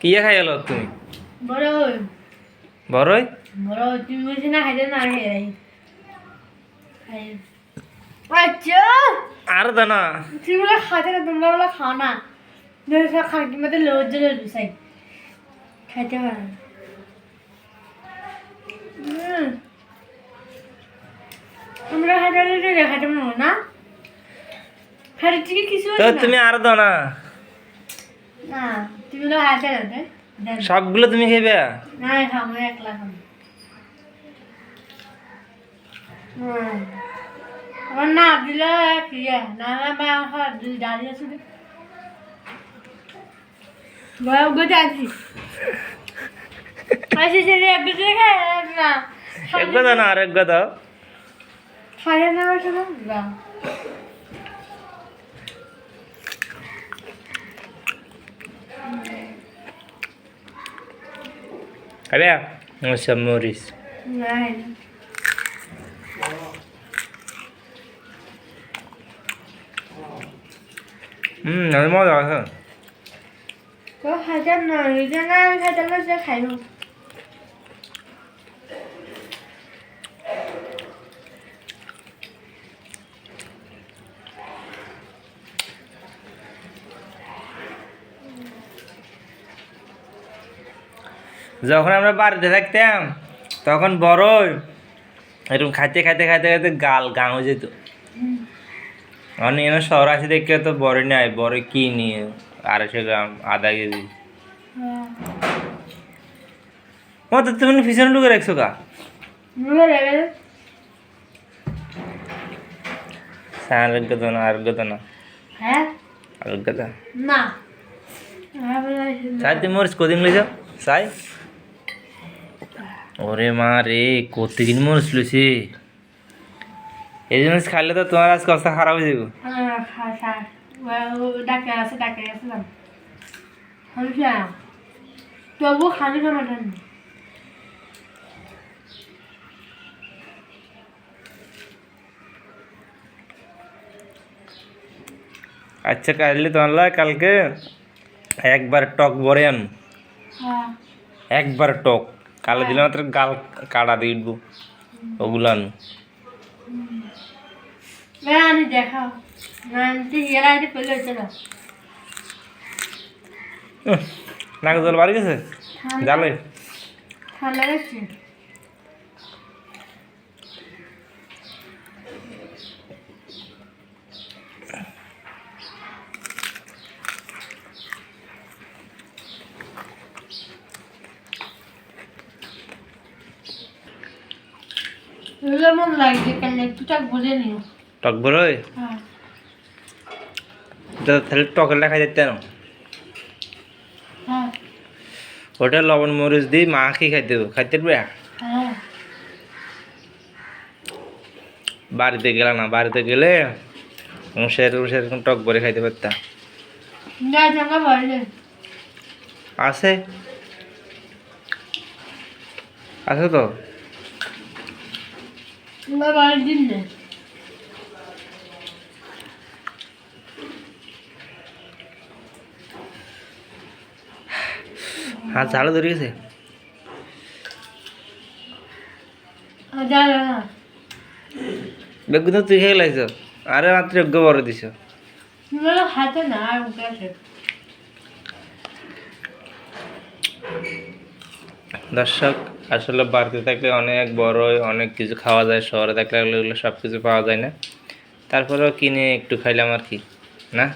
কিয়া খাই গেল তুমি? বড়ই বড়ই বড়ই তুমি বলছি না খাইতে না খাই আচ্ছা আর দানা তুমি বলে খাইতে না তোমরা বলে খাও না খাকি মতো লজ্জা লজ্জা চাই খাইতে পারে না তোমরা খাইতে দেখাতে পারো না খাইতে থেকে কিছু তো তুমি আর দাও না, না তুমি বলে খাইতে না সবগুলো তুমি খাইবে? না খাবো একলা খাবো আমার না দিলে ক্রিয়া না বা দাঁড়িয়ে আছে গোটা আছি আচ্ছা সেটা একটু খাই না একগো দাও না, আর একগো দাও। খাইয়ে না শোনো না খাবে? আচ্ছা মরিস নাই আমি মজা আছে। তো খাইতে না নিজে না খাইতে না সে খাইব যখন আমরা বাড়িতে থাকতাম তখন বড়ই এরকম খাইতে খাইতে খাইতে খাইতে গাল গাঁ হয়ে যেত। অনেক এনে শহর আসি দেখে তো বড়ই নাই, বড়ই কিনি 250 গ্রাম, আধা কেজি। ও তো তুমি পিছনে ঢুকে রাখছো কা? আরোগ্য তো না, আরোগ্য তো না, হ্যাঁ আরোগ্য তো না চাই। তুমি মরিস কদিন লইছ চাই? ওরে মা রে, কতদিন মরিস লইছি। এই জিনিস খাইলে তো তোমার আজকে অবস্থা খারাপ হয়ে যাবো। ডাকে আছে তবু খালি খাবার আচ্ছা কাইলে তোমার কালকে একবার টক বরে আন, একবার টক কালে দিলে মাত্র গাল কাটা দিয়ে উঠবো, ওগুলো আনু। আমি দেখাও হিয়ারা আইতে পেলে হচ্ছে না নাকে জল বাড়ি গেছে জালে। ঠান্ডা লাগছে মন লাগছে কেন একটু টাক বলে নিও টক বড়ই তাহলে টকেরটা খাই যেতে না, হ্যাঁ ওটা লবণ মরিচ দিয়ে মাখি খাইতে দেবো, খাইতে পারবে? হ্যাঁ বাড়িতে গেলে না, বাড়িতে গেলে সেরকম সেরকম টক বরে খাইতে পারতাম। আছে আছে তো দিন না হাত ঝাড়ু ধরে গেছে। বেগুন তো তুই খেয়ে লাইছ, আরে মাত্র যোগ্য বড় দিছ। হাতে না আর উঠে আসে দর্শক আসলে বাড়িতে থাকলে অনেক বড় অনেক কিছু খাওয়া যায়, শহরে থাকলে এগুলো সব কিছু পাওয়া যায় না, তারপরেও কিনে একটু খাইলাম আর কি না।